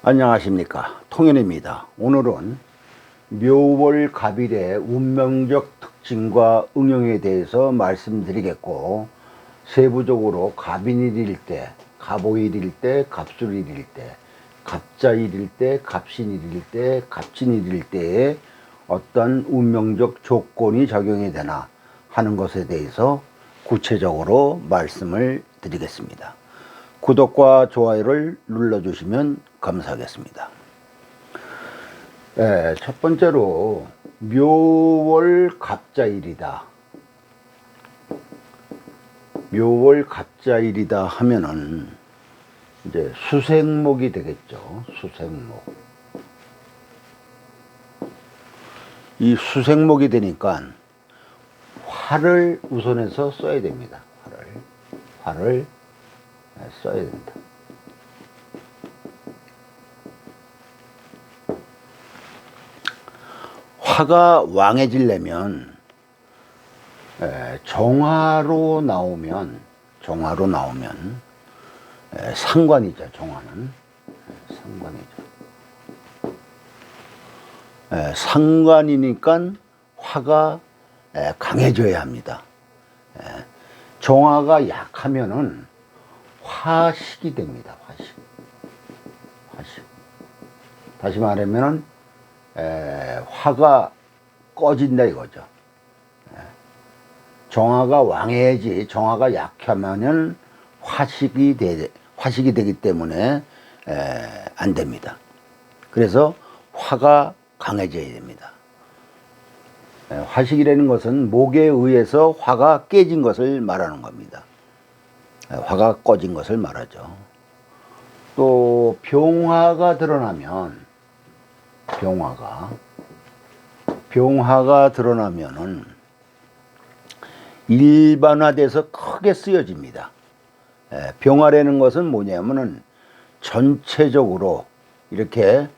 안녕하십니까, 통연입니다. 오늘은 묘월 갑일의 운명적 특징과 응용에 대해서 말씀드리겠고, 세부적으로 갑인일일 때, 갑오일일 때, 갑술일일 때, 갑자일일 때, 갑신일일 때, 갑진일일 때에 어떤 운명적 조건이 적용이 되나 하는 것에 대해서 구체적으로 말씀을 드리겠습니다. 구독과 좋아요를 눌러주시면 감사하겠습니다. 첫 번째로 묘월 갑자일이다. 묘월 갑자일이다 하면은 이제 수생목이 되겠죠. 수생목. 이 수생목이 되니까 화를 우선해서 써야 됩니다. 화를 써야 된다. 화가 왕해지려면 정화로 나오면 상관이죠. 정화는 상관이죠. 상관이니까 화가 강해져야 합니다. 정화가 약하면은 화식이 됩니다. 화식. 다시 말하면은 화가 꺼진다 이거죠. 정화가 왕해야지, 정화가 약하면은 화식이 되기 때문에 안 됩니다. 그래서 화가 강해져야 됩니다. 화식이라는 것은 목에 의해서 화가 깨진 것을 말하는 겁니다. 화가 꺼진 것을 말하죠. 또 병화가 드러나면 병화가 드러나면은 일반화돼서 크게 쓰여집니다. 병화라는 것은 뭐냐면은 전체적으로 이렇게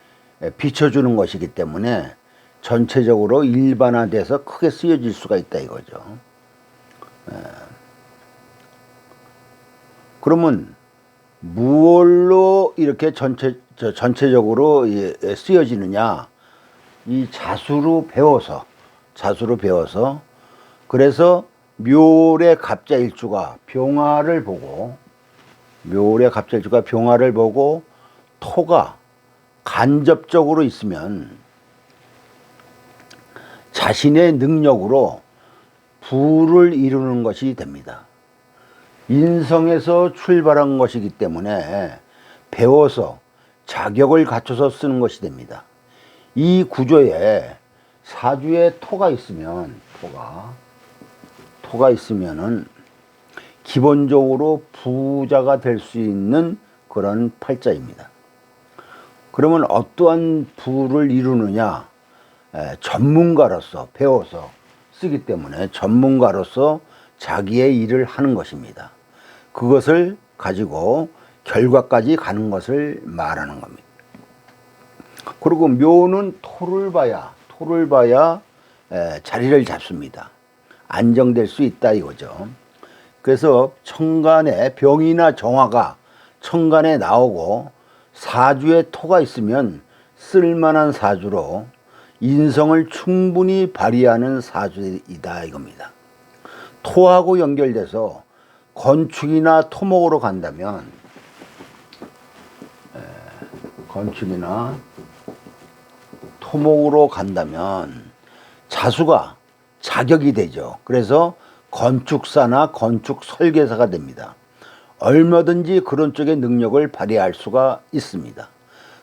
비춰주는 것이기 때문에 전체적으로 일반화돼서 크게 쓰여질 수가 있다 이거죠. 그러면 무얼로 이렇게 전체적으로 쓰여지느냐? 이 자수로 배워서 그래서 묘의 갑자일주가 병화를 보고 토가 간접적으로 있으면 자신의 능력으로 부를 이루는 것이 됩니다. 인성에서 출발한 것이기 때문에 배워서 자격을 갖춰서 쓰는 것이 됩니다. 이 구조에 사주에 토가 있으면은 기본적으로 부자가 될 수 있는 그런 팔자입니다. 그러면 어떠한 부를 이루느냐? 전문가로서 배워서 쓰기 때문에 전문가로서 자기의 일을 하는 것입니다. 그것을 가지고 결과까지 가는 것을 말하는 겁니다. 그리고 묘는 토를 봐야 자리를 잡습니다. 안정될 수 있다 이거죠. 그래서 천간에 병이나 정화가 천간에 나오고 사주에 토가 있으면 쓸만한 사주로 인성을 충분히 발휘하는 사주이다 이겁니다. 토하고 연결돼서 건축이나 토목으로 간다면 자수가 자격이 되죠. 그래서 건축사나 건축 설계사가 됩니다. 얼마든지 그런 쪽의 능력을 발휘할 수가 있습니다.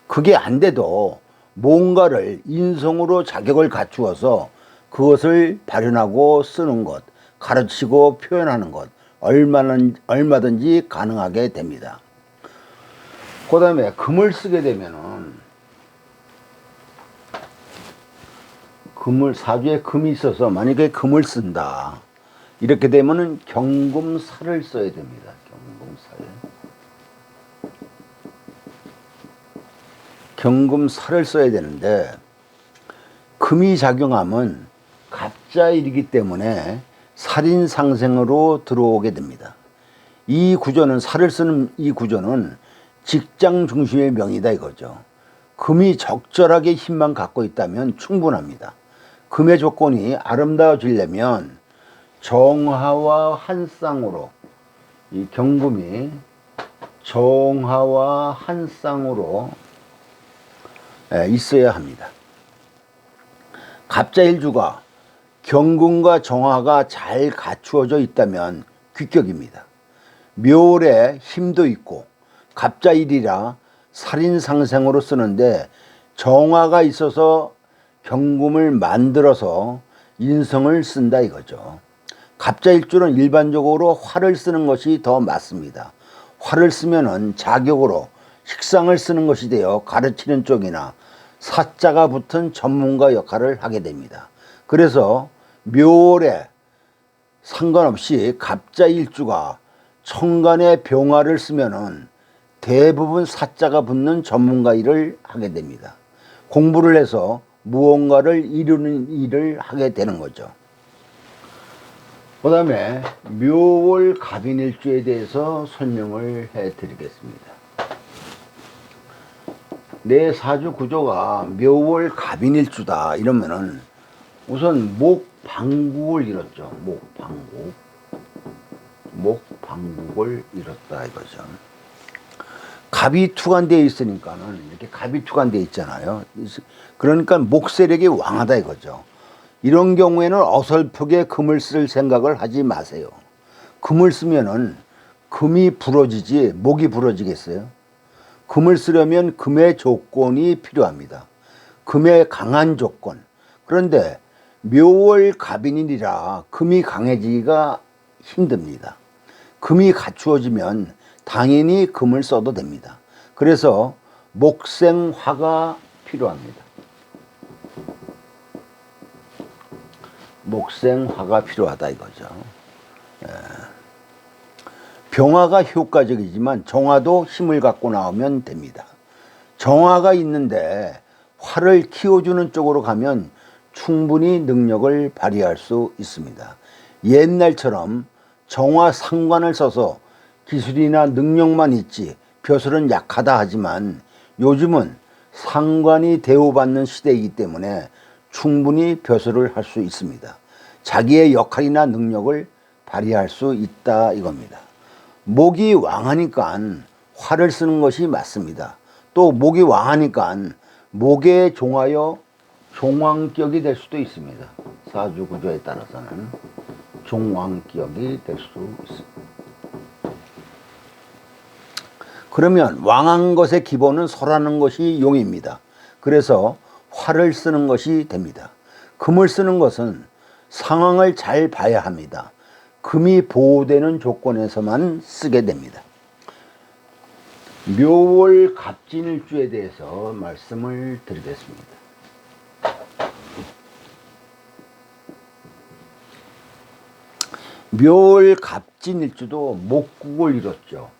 그게 안 돼도 뭔가를 인성으로 자격을 갖추어서 그것을 발현하고 쓰는 것, 가르치고 표현하는 것, 얼마든지 가능하게 됩니다. 그 다음에 금을 쓰게 되면은 사주에 금이 있어서 만약에 금을 쓴다 이렇게 되면은 경금살을 써야 됩니다. 경금살을 써야 되는데 금이 작용하면 갑자일이기 때문에 살인상생으로 들어오게 됩니다. 이 구조는 살을 쓰는 이 구조는 직장 중심의 명이다 이거죠. 금이 적절하게 힘만 갖고 있다면 충분합니다. 금의 조건이 아름다워지려면 정화와 한 쌍으로, 이 경금이 정화와 한 쌍으로 있어야 합니다. 갑자일주가 경금과 정화가 잘 갖추어져 있다면 귀격입니다. 묘월에 힘도 있고 갑자일이라 살인상생으로 쓰는데 정화가 있어서 경금을 만들어서 인성을 쓴다 이거죠. 갑자일주는 일반적으로 화를 쓰는 것이 더 맞습니다. 화를 쓰면은 자격으로 식상을 쓰는 것이 되어 가르치는 쪽이나 사자가 붙은 전문가 역할을 하게 됩니다. 그래서 묘월에 상관없이 갑자일주가 천간에 병화를 쓰면은 대부분 사자가 붙는 전문가 일을 하게 됩니다. 공부를 해서 무언가를 이루는 일을 하게 되는 거죠. 그 다음에 묘월 갑인일주에 대해서 설명을 해 드리겠습니다. 내 사주 구조가 묘월 갑인일주다 이러면은 우선 목방국을 이뤘죠. 목방국을 이뤘다 이거죠. 갑이 투관되어 있으니까는 이렇게 갑이 투관되어 있잖아요. 그러니까 목세력이 왕하다 이거죠. 이런 경우에는 어설프게 금을 쓸 생각을 하지 마세요. 금을 쓰면은 금이 부러지지 목이 부러지겠어요? 금을 쓰려면 금의 조건이 필요합니다. 금의 강한 조건. 그런데 묘월 갑인이라 금이 강해지기가 힘듭니다. 금이 갖추어지면 당연히 금을 써도 됩니다. 그래서 목생화가 필요합니다. 목생화가 필요하다 이거죠. 병화가 효과적이지만 정화도 힘을 갖고 나오면 됩니다. 정화가 있는데 화를 키워주는 쪽으로 가면 충분히 능력을 발휘할 수 있습니다. 옛날처럼 정화 상관을 써서 기술이나 능력만 있지 벼슬은 약하다 하지만 요즘은 상관이 대우받는 시대이기 때문에 충분히 벼슬을 할 수 있습니다. 자기의 역할이나 능력을 발휘할 수 있다 이겁니다. 목이 왕하니까 화를 쓰는 것이 맞습니다. 또 목이 왕하니까 목에 종하여 종왕격이 될 수도 있습니다. 사주 구조에 따라서는 종왕격이 될 수 있습니다. 그러면 왕한 것의 기본은 설하는 것이 용입니다. 그래서 화를 쓰는 것이 됩니다. 금을 쓰는 것은 상황을 잘 봐야 합니다. 금이 보호되는 조건에서만 쓰게 됩니다. 묘월 갑진일주에 대해서 말씀을 드리겠습니다. 묘월 갑진일주도 목국을 이뤘죠.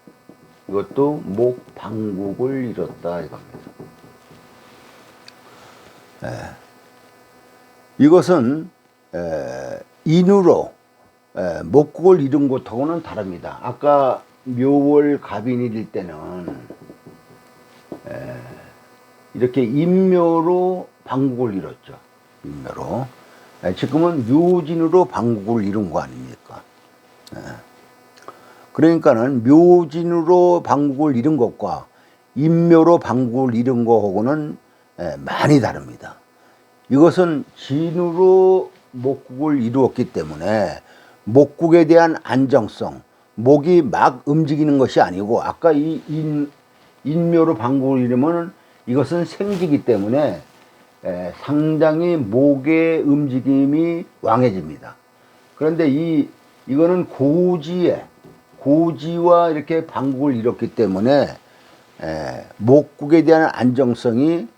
이것도 목방국을 이뤘다 이겁니다. 이것은 인으로 목국을 이룬 것하고는 다릅니다. 아까 묘월 갑인일일 때는 이렇게 인묘로 방국을 이뤘죠. 인묘로. 지금은 묘진으로 방국을 이룬 거 아닙니까? 그러니까는 묘진으로 방국을 이룬 것과 인묘로 방국을 이룬 거하고는 많이 다릅니다. 이것은 진으로 목국을 이루었기 때문에 목국에 대한 안정성, 목이 막 움직이는 것이 아니고 아까 이 인묘로 방국을 이루면 이것은 생지기 때문에 상당히 목의 움직임이 왕해집니다. 그런데 이거는 고지와 이렇게 방국을 이뤘기 때문에 목국에 대한 안정성이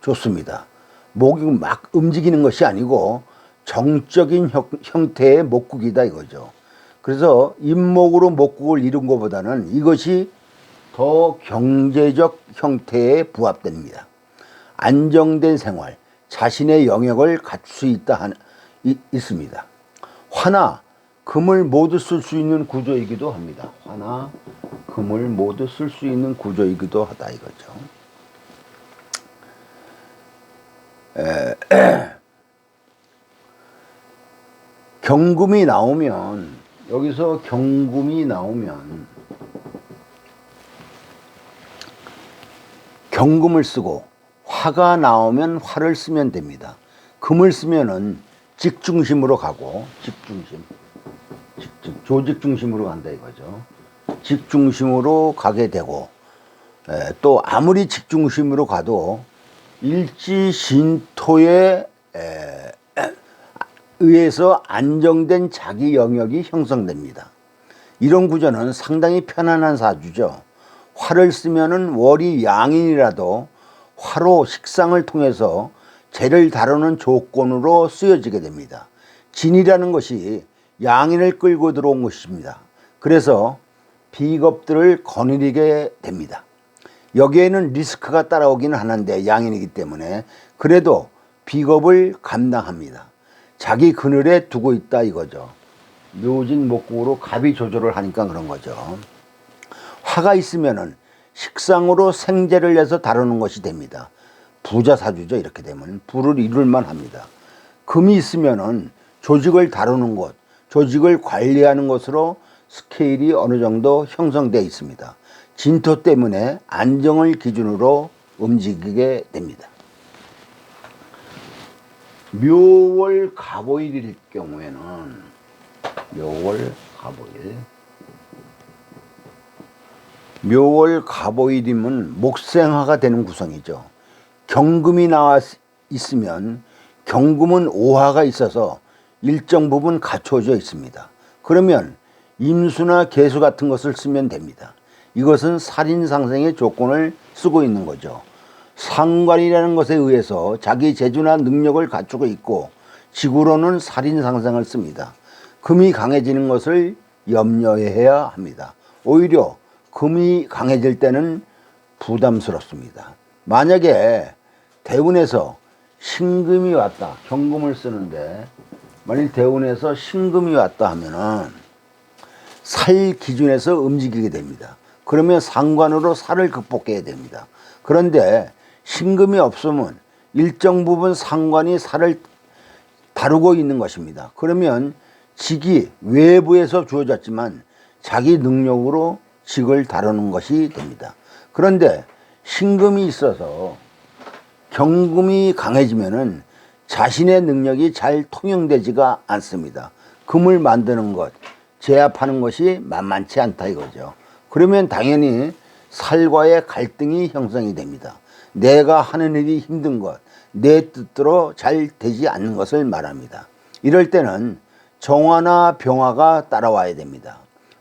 좋습니다. 목이 막 움직이는 것이 아니고 정적인 형태의 목국이다 이거죠. 그래서 인목으로 목국을 이룬 것보다는 이것이 더 경제적 형태에 부합됩니다. 안정된 생활, 자신의 영역을 갖출 수 있습니다. 화나 금을 모두 쓸 수 있는 구조이기도 합니다. 화나 금을 모두 쓸 수 있는 구조이기도 하다 이거죠. 경금이 나오면, 여기서 경금이 나오면 경금을 쓰고 화가 나오면 화를 쓰면 됩니다. 금을 쓰면은 직중심으로 가고, 조직 중심으로 간다 이거죠. 직중심으로 가게 되고, 또 아무리 직중심으로 가도 일지신토에 의해서 안정된 자기 영역이 형성됩니다. 이런 구조는 상당히 편안한 사주죠. 화를 쓰면은 월이 양인이라도 화로 식상을 통해서 재를 다루는 조건으로 쓰여지게 됩니다. 진이라는 것이 양인을 끌고 들어온 것입니다. 그래서 비겁들을 거느리게 됩니다. 여기에는 리스크가 따라오기는 하는데 양인이기 때문에 그래도 비겁을 감당합니다. 자기 그늘에 두고 있다 이거죠. 묘진 목국으로 갑이 조절을 하니까 그런 거죠. 화가 있으면은 식상으로 생재를 내서 다루는 것이 됩니다. 부자 사주죠. 이렇게 되면 부를 이룰만 합니다. 금이 있으면은 조직을 다루는 것, 조직을 관리하는 것으로 스케일이 어느 정도 형성되어 있습니다. 진토 때문에 안정을 기준으로 움직이게 됩니다. 묘월 갑오일일 경우에는 묘월 갑오일이면 목생화가 되는 구성이죠. 경금이 나와 있으면 경금은 오화가 있어서 일정 부분 갖춰져 있습니다. 그러면 임수나 계수 같은 것을 쓰면 됩니다. 이것은 살인상생의 조건을 쓰고 있는 거죠. 상관이라는 것에 의해서 자기 재주나 능력을 갖추고 있고 지구로는 살인상생을 씁니다. 금이 강해지는 것을 염려해야 합니다. 오히려 금이 강해질 때는 부담스럽습니다. 만약에 대운에서 신금이 왔다, 경금을 쓰는데 만일 대운에서 신금이 왔다 하면은 살 기준에서 움직이게 됩니다. 그러면 상관으로 살을 극복해야 됩니다. 그런데 신금이 없으면 일정 부분 상관이 살을 다루고 있는 것입니다. 그러면 직이 외부에서 주어졌지만 자기 능력으로 직을 다루는 것이 됩니다. 그런데 신금이 있어서 경금이 강해지면은 자신의 능력이 잘 통용되지가 않습니다. 금을 만드는 것, 제압하는 것이 만만치 않다 이거죠. 그러면 당연히 살과의 갈등이 형성이 됩니다. 내가 하는 일이 힘든 것, 내 뜻대로 잘 되지 않는 것을 말합니다. 이럴 때는 정화나 병화가 따라와야 됩니다.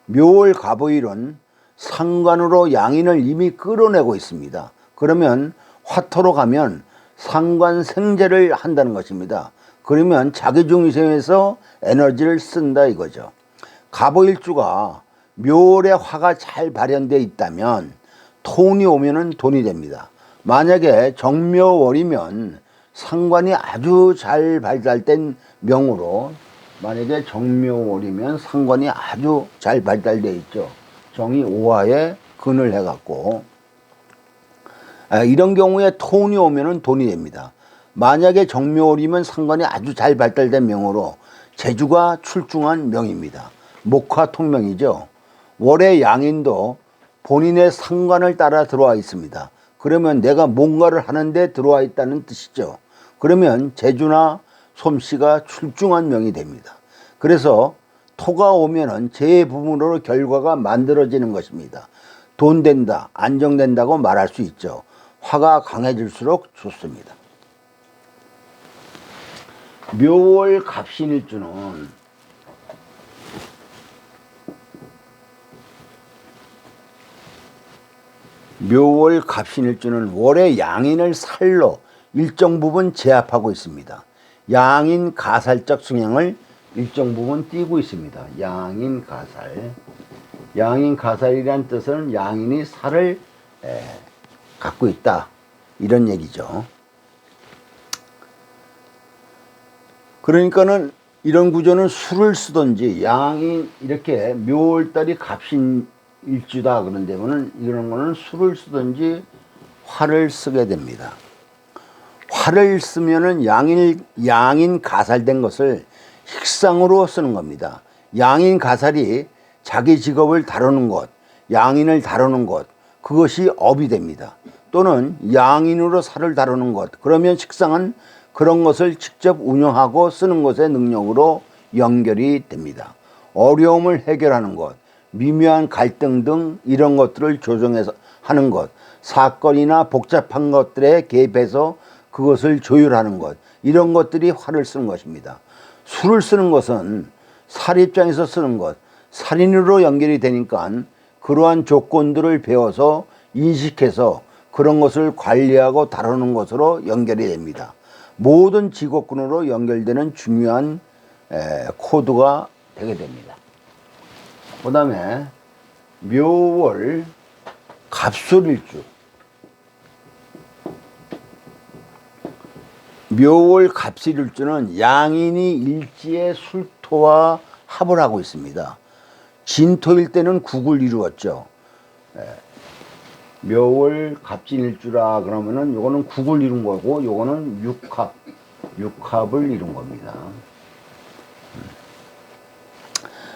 묘월 갑오일은 상관으로 양인을 이미 끌어내고 있습니다. 그러면 화토로 가면 상관 생재를 한다는 것입니다. 그러면 자기 중심에서 에너지를 쓴다 이거죠. 갑오일주가 묘월에 화가 잘 발현되어 있다면 톤이 오면은 돈이 됩니다. 만약에 정묘월이면 상관이 아주 잘 발달된 명으로, 만약에 정묘월이면 상관이 아주 잘 발달되어 있죠. 정이 오화에 근을 해갖고 이런 경우에 톤이 오면은 돈이 됩니다. 만약에 정묘월이면 상관이 아주 잘 발달된 명으로 재주가 출중한 명입니다. 목화 통명이죠. 월의 양인도 본인의 상관을 따라 들어와 있습니다. 그러면 내가 뭔가를 하는데 들어와 있다는 뜻이죠. 그러면 재주나 솜씨가 출중한 명이 됩니다. 그래서 토가 오면은 제 부분으로 결과가 만들어지는 것입니다. 돈 된다, 안정된다고 말할 수 있죠. 화가 강해질수록 좋습니다. 묘월 갑신일주는 월의 양인을 살로 일정 부분 제압하고 있습니다. 양인 가살적 성향을 일정 부분 띄고 있습니다. 양인 가살. 양인 가살이란 뜻은 양인이 살을 갖고 있다, 이런 얘기죠. 그러니까는 이런 구조는 술을 쓰든지, 양이 이렇게 묘월달이 갑신일주다 그런 데면은 이런 거는 술을 쓰든지 화를 쓰게 됩니다. 활을 쓰면은 양인 가살된 것을 식상으로 쓰는 겁니다. 양인 가살이 자기 직업을 다루는 것, 양인을 다루는 것, 그것이 업이 됩니다. 또는 양인으로 살을 다루는 것, 그러면 식상은 그런 것을 직접 운영하고 쓰는 것의 능력으로 연결이 됩니다. 어려움을 해결하는 것, 미묘한 갈등 등 이런 것들을 조정해서 하는 것, 사건이나 복잡한 것들에 개입해서 그것을 조율하는 것, 이런 것들이 활을 쓰는 것입니다. 술을 쓰는 것은 살 입장에서 쓰는 것, 살인으로 연결이 되니까 그러한 조건들을 배워서 인식해서 그런 것을 관리하고 다루는 것으로 연결이 됩니다. 모든 직업군으로 연결되는 중요한 코드가 되게 됩니다. 그 다음에 묘월 갑술일주. 묘월 갑술일주는 양인이 일지의 술토와 합을 하고 있습니다. 진토일 때는 국을 이루었죠. 묘월 갑진일주라 그러면은 요거는 국을 이룬 거고 요거는 육합을 이룬 겁니다.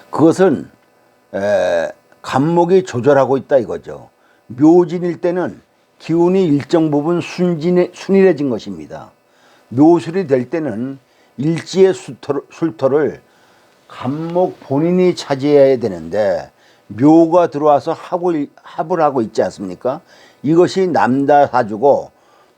그것은 간목이 조절하고 있다 이거죠. 묘진일 때는 기운이 일정 부분 순일해진 것입니다. 묘술이 될 때는 일지의 술토를 간목 본인이 차지해야 되는데 묘가 들어와서 합을 하고 있지 않습니까? 이것이 남다사주고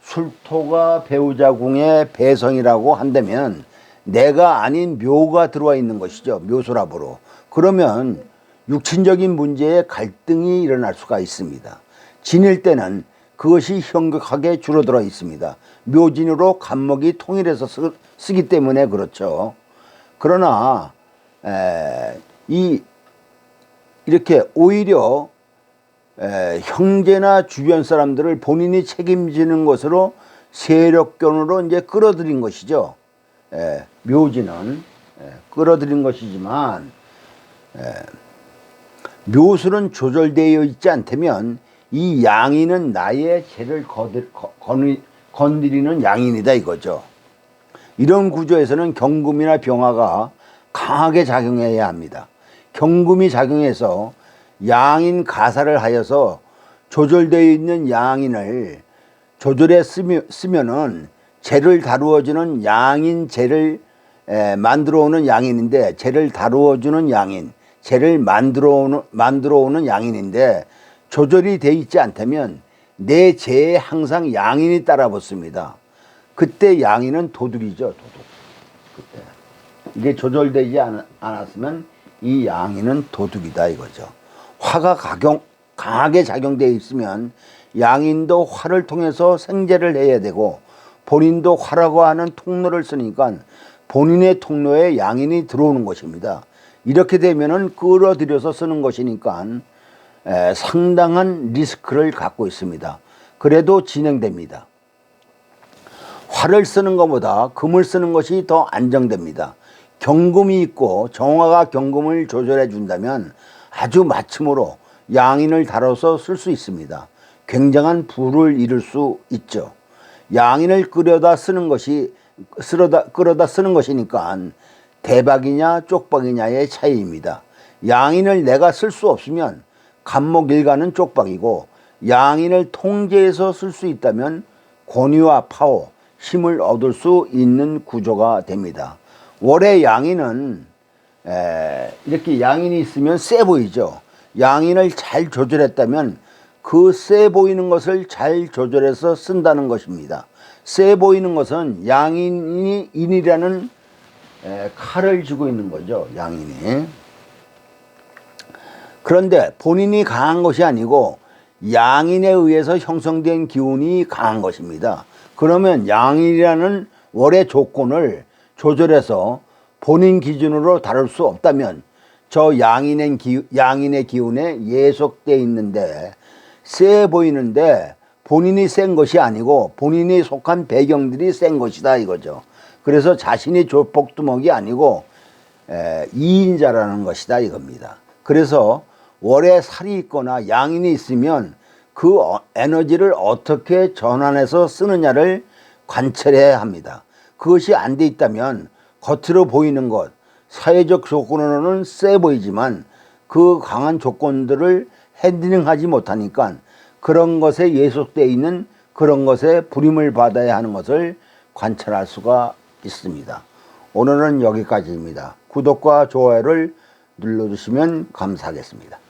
술토가 배우자궁의 배성이라고 한다면 내가 아닌 묘가 들어와 있는 것이죠. 묘술합으로. 그러면 육친적인 문제에 갈등이 일어날 수가 있습니다. 진일 때는 그것이 현격하게 줄어들어 있습니다. 묘진으로 간목이 통일해서 쓰기 때문에 그렇죠. 그러나 이렇게 오히려 형제나 주변 사람들을 본인이 책임지는 것으로 세력견으로 이제 끌어들인 것이죠. 묘지는 끌어들인 것이지만 묘술은 조절되어 있지 않다면 이 양인은 나의 죄를 건드리는 양인이다 이거죠. 이런 구조에서는 경금이나 병화가 강하게 작용해야 합니다. 경금이 작용해서 양인 가살을 하여서 조절되어 있는 양인을 조절해 쓰면은 재를 다루어주는 양인, 재를 만들어 오는 양인인데, 재를 다루어주는 양인, 재를 만들어 오는 양인인데 조절이 되어 있지 않다면 내 재에 항상 양인이 따라 붙습니다. 그때 양인은 도둑이죠, 도둑. 그때 이게 조절되지 않았으면 이 양인은 도둑이다 이거죠. 화가 강하게 작용되어 있으면 양인도 화를 통해서 생재를 해야 되고 본인도 화라고 하는 통로를 쓰니까 본인의 통로에 양인이 들어오는 것입니다. 이렇게 되면은 끌어들여서 쓰는 것이니까 상당한 리스크를 갖고 있습니다. 그래도 진행됩니다. 화를 쓰는 것보다 금을 쓰는 것이 더 안정됩니다. 경금이 있고 정화가 경금을 조절해 준다면 아주 맞춤으로 양인을 다뤄서 쓸 수 있습니다. 굉장한 부를 이룰 수 있죠. 양인을 끌어다 쓰는 것이니까 대박이냐 쪽박이냐의 차이입니다. 양인을 내가 쓸 수 없으면 간목일가는 쪽박이고, 양인을 통제해서 쓸 수 있다면 권위와 파워, 힘을 얻을 수 있는 구조가 됩니다. 월의 양인은 이렇게 양인이 있으면 세 보이죠. 양인을 잘 조절했다면 그 세 보이는 것을 잘 조절해서 쓴다는 것입니다. 세 보이는 것은 양인이 인이라는 칼을 쥐고 있는 거죠, 양인이. 그런데 본인이 강한 것이 아니고 양인에 의해서 형성된 기운이 강한 것입니다. 그러면 양인이라는 월의 조건을 조절해서 본인 기준으로 다룰 수 없다면 저 양인의 기운에 예속되어 있는데 세 보이는데 본인이 센 것이 아니고 본인이 속한 배경들이 센 것이다 이거죠. 그래서 자신이 조폭두목이 아니고 이인자라는 것이다 이겁니다. 그래서 월에 살이 있거나 양인이 있으면 그 에너지를 어떻게 전환해서 쓰느냐를 관찰해야 합니다. 그것이 안 돼 있다면 겉으로 보이는 것, 사회적 조건으로는 세 보이지만 그 강한 조건들을 핸들링하지 못하니까 그런 것에 예속되어 있는 그런 것에 불임을 받아야 하는 것을 관찰할 수가 있습니다. 오늘은 여기까지입니다. 구독과 좋아요를 눌러주시면 감사하겠습니다.